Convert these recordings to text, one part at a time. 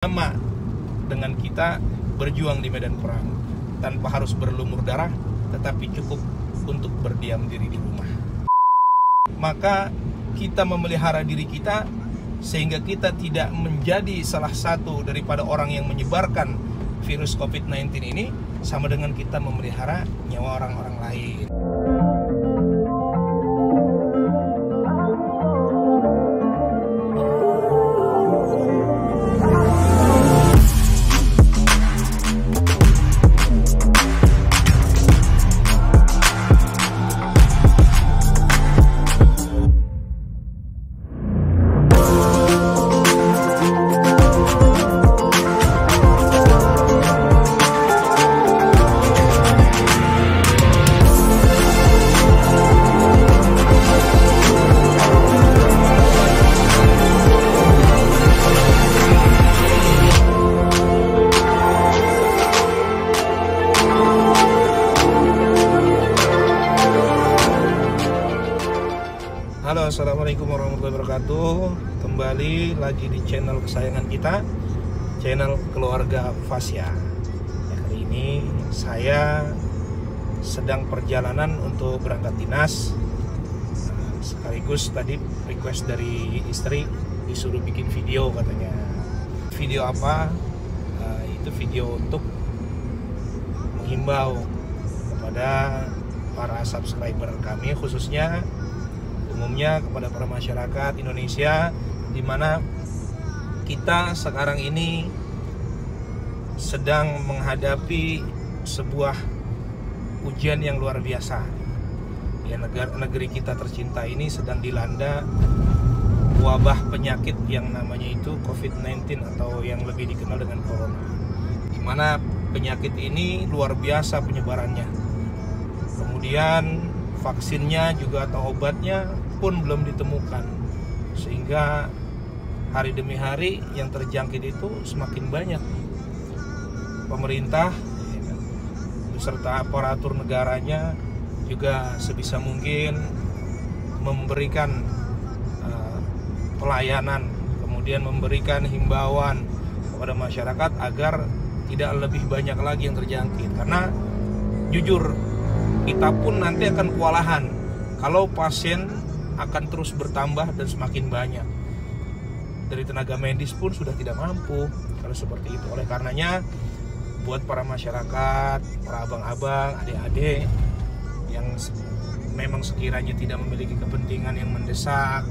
Sama dengan kita berjuang di medan perang tanpa harus berlumur darah, tetapi cukup untuk berdiam diri di rumah. Maka kita memelihara diri kita sehingga kita tidak menjadi salah satu daripada orang yang menyebarkan virus COVID-19 ini, sama dengan kita memelihara nyawa orang-orang lain. Halo, assalamualaikum warahmatullahi wabarakatuh. Kembali lagi di channel kesayangan kita, channel keluarga Fasya. Kali ini saya sedang perjalanan untuk berangkat dinas. Sekaligus tadi request dari istri, disuruh bikin video katanya. Video apa? Itu video untuk menghimbau kepada para subscriber kami, khususnya umumnya kepada para masyarakat Indonesia, di mana kita sekarang ini sedang menghadapi sebuah ujian yang luar biasa. Ya, negeri kita tercinta ini sedang dilanda wabah penyakit yang namanya itu COVID-19 atau yang lebih dikenal dengan corona. Di mana penyakit ini luar biasa penyebarannya. Kemudian vaksinnya juga atau obatnya pun belum ditemukan, sehingga hari demi hari yang terjangkit itu semakin banyak. Pemerintah beserta aparatur negaranya juga sebisa mungkin memberikan pelayanan, kemudian memberikan himbauan kepada masyarakat agar tidak lebih banyak lagi yang terjangkit. Karena jujur, kita pun nanti akan kewalahan kalau pasien akan terus bertambah dan semakin banyak. Dari tenaga medis pun sudah tidak mampu kalau seperti itu. Oleh karenanya, buat para masyarakat, para abang-abang, adik-adik yang memang sekiranya tidak memiliki kepentingan yang mendesak,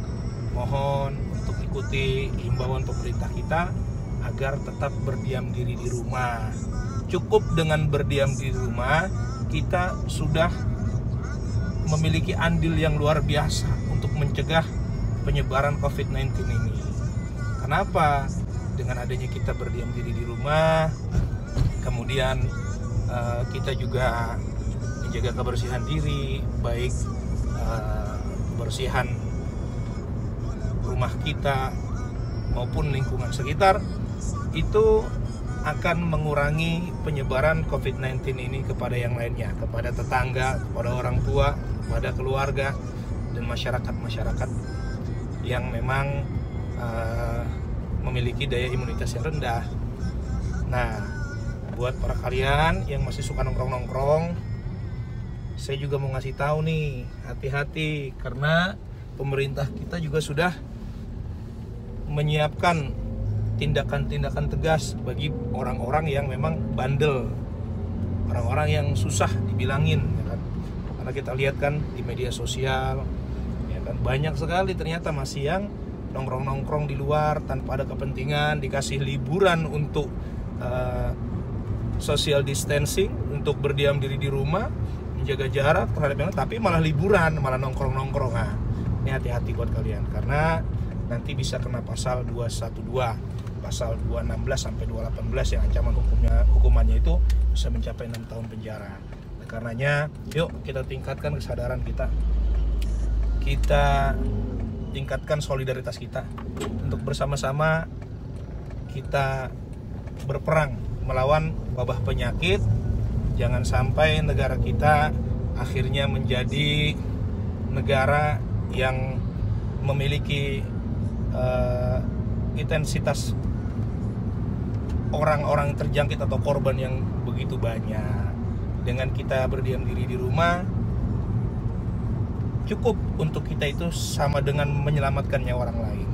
mohon untuk ikuti himbauan pemerintah kita agar tetap berdiam diri di rumah. Cukup dengan berdiam di rumah, kita sudah memiliki andil yang luar biasa untuk mencegah penyebaran COVID-19 ini. Kenapa? Dengan adanya kita berdiam diri di rumah, kemudian kita juga menjaga kebersihan diri, baik kebersihan rumah kita maupun lingkungan sekitar, itu akan mengurangi penyebaran COVID-19 ini kepada yang lainnya, kepada tetangga, kepada orang tua, kepada keluarga, dan masyarakat-masyarakat yang memang memiliki daya imunitas yang rendah. Nah, buat para kalian yang masih suka nongkrong-nongkrong, saya juga mau ngasih tahu nih, hati-hati, karena pemerintah kita juga sudah menyiapkan tindakan-tindakan tegas bagi orang-orang yang memang bandel, orang-orang yang susah dibilangin, ya kan? Karena kita lihat kan di media sosial, ya kan, banyak sekali ternyata masih yang nongkrong-nongkrong di luar tanpa ada kepentingan, dikasih liburan untuk social distancing, untuk berdiam diri di rumah, menjaga jarak terhadap yang lain, tapi malah liburan, malah nongkrong-nongkrong. Nah, ini hati-hati buat kalian, karena nanti bisa kena pasal 212, pasal 216 sampai 218 yang ancaman hukumannya itu bisa mencapai 6 tahun penjara. Nah, karenanya yuk kita tingkatkan kesadaran kita. Kita tingkatkan solidaritas kita untuk bersama-sama kita berperang melawan wabah penyakit. Jangan sampai negara kita akhirnya menjadi negara yang memiliki intensitas orang-orang terjangkit atau korban yang begitu banyak. Dengan kita berdiam diri di rumah, cukup untuk kita itu sama dengan menyelamatkan nyawa orang lain.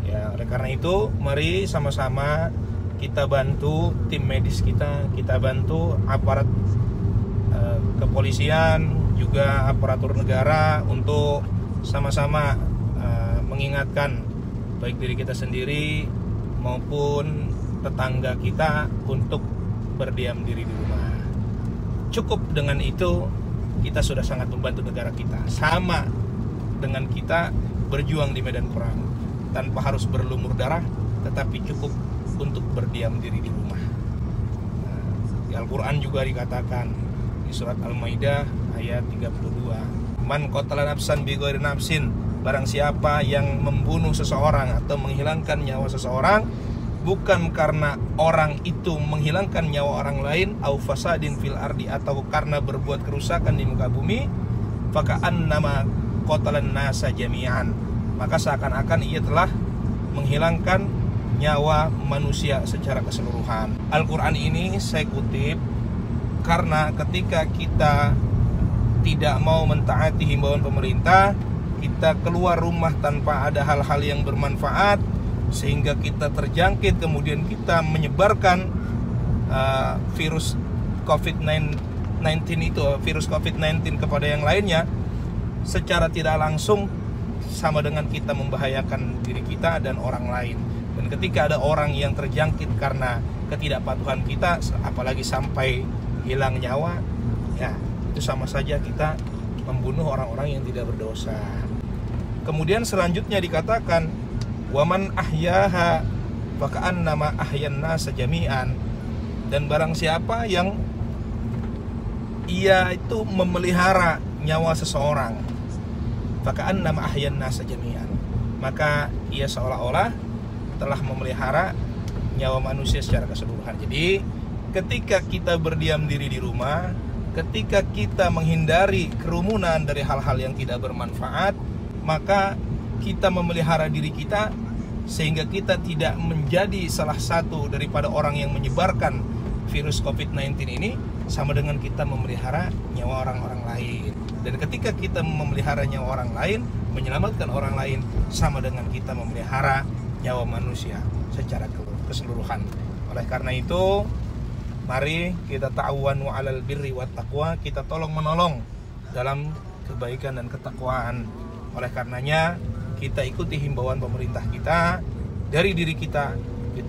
Ya, oleh karena itu, mari sama-sama kita bantu tim medis kita bantu aparat kepolisian, juga aparatur negara untuk sama-sama mengingatkan baik diri kita sendiri maupun tetangga kita untuk berdiam diri di rumah. Cukup dengan itu kita sudah sangat membantu negara kita, sama dengan kita berjuang di medan perang tanpa harus berlumur darah, tetapi cukup untuk berdiam diri di rumah. Di Al-Quran juga dikatakan di surat Al-Maidah ayat 32, man qatala nafsan bighairi nafsin, barang siapa yang membunuh seseorang atau menghilangkan nyawa seseorang bukan karena orang itu menghilangkan nyawa orang lain, au fasadin fil ardi, atau karena berbuat kerusakan di muka bumi, faka'annama qatalan nasa jami'an, maka seakan-akan ia telah menghilangkan nyawa manusia secara keseluruhan. Al-Quran ini saya kutip karena ketika kita tidak mau mentaati himbauan pemerintah, kita keluar rumah tanpa ada hal-hal yang bermanfaat, sehingga kita terjangkit, kemudian kita menyebarkan virus COVID-19 itu, virus COVID-19 kepada yang lainnya, secara tidak langsung sama dengan kita membahayakan diri kita dan orang lain. Dan ketika ada orang yang terjangkit karena ketidakpatuhan kita, apalagi sampai hilang nyawa, ya itu sama saja kita membunuh orang-orang yang tidak berdosa. Kemudian selanjutnya dikatakan, waman ahyaha faka'annama ahyan nasa jami'an, dan barang siapa yang ia itu memelihara nyawa seseorang, faka'annama ahyan nasa jami'an, maka ia seolah-olah telah memelihara nyawa manusia secara keseluruhan. Jadi ketika kita berdiam diri di rumah, ketika kita menghindari kerumunan dari hal-hal yang tidak bermanfaat, maka kita memelihara diri kita sehingga kita tidak menjadi salah satu daripada orang yang menyebarkan virus COVID-19 ini, sama dengan kita memelihara nyawa orang-orang lain. Dan ketika kita memelihara nyawa orang lain, menyelamatkan orang lain, sama dengan kita memelihara nyawa manusia secara keseluruhan. Oleh karena itu, mari kita ta'awanu 'alal birri wat taqwa, kita tolong menolong dalam kebaikan dan ketakwaan. Oleh karenanya, kita ikuti himbauan pemerintah kita, dari diri kita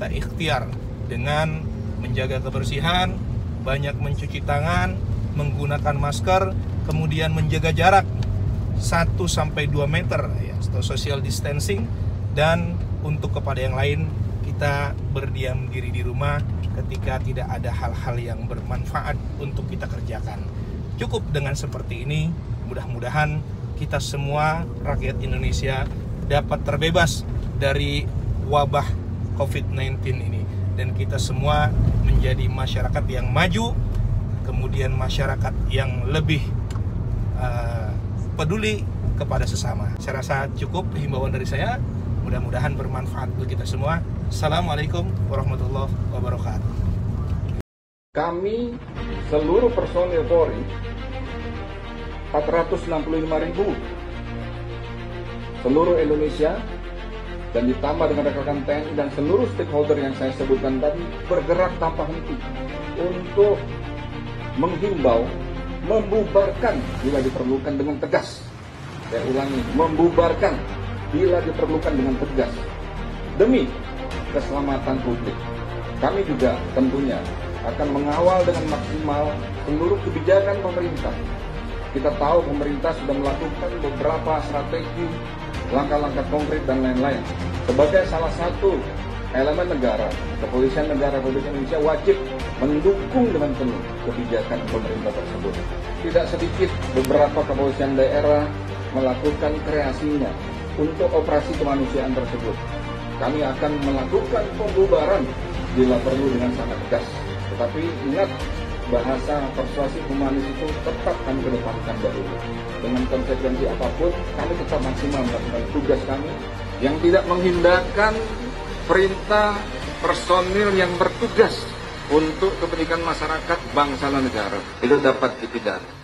ikhtiar dengan menjaga kebersihan, banyak mencuci tangan, menggunakan masker, kemudian menjaga jarak 1-2 meter ya, atau social distancing, dan untuk kepada yang lain kita berdiam diri di rumah ketika tidak ada hal-hal yang bermanfaat untuk kita kerjakan. Cukup dengan seperti ini, mudah-mudahan kita semua rakyat Indonesia dapat terbebas dari wabah COVID-19 ini, dan kita semua menjadi masyarakat yang maju, kemudian masyarakat yang lebih peduli kepada sesama. Saya rasa cukup himbauan dari saya, mudah-mudahan bermanfaat untuk kita semua. Assalamualaikum warahmatullahi wabarakatuh. Kami seluruh personil Polri 465.000 seluruh Indonesia, dan ditambah dengan rekan-rekan TNI dan seluruh stakeholder yang saya sebutkan tadi, bergerak tanpa henti untuk menghimbau, membubarkan bila diperlukan dengan tegas. Saya ulangi, membubarkan bila diperlukan dengan tegas demi keselamatan publik. Kami juga tentunya akan mengawal dengan maksimal seluruh kebijakan pemerintah. Kita tahu pemerintah sudah melakukan beberapa strategi, langkah-langkah konkret dan lain-lain. Sebagai salah satu elemen negara, Kepolisian Negara Republik Indonesia wajib mendukung dengan penuh kebijakan pemerintah tersebut. Tidak sedikit beberapa kepolisian daerah melakukan kreasinya untuk operasi kemanusiaan tersebut. Kami akan melakukan pembubaran bila perlu dengan sangat tegas. Tetapi ingat, bahasa persuasi humanis itu tetap kami kedepankan dahulu. Dengan konsekuensi apapun, kami tetap maksimal melakukan tugas kami yang tidak menghindarkan perintah personil yang bertugas untuk kepentingan masyarakat, bangsa dan negara itu dapat dipidana.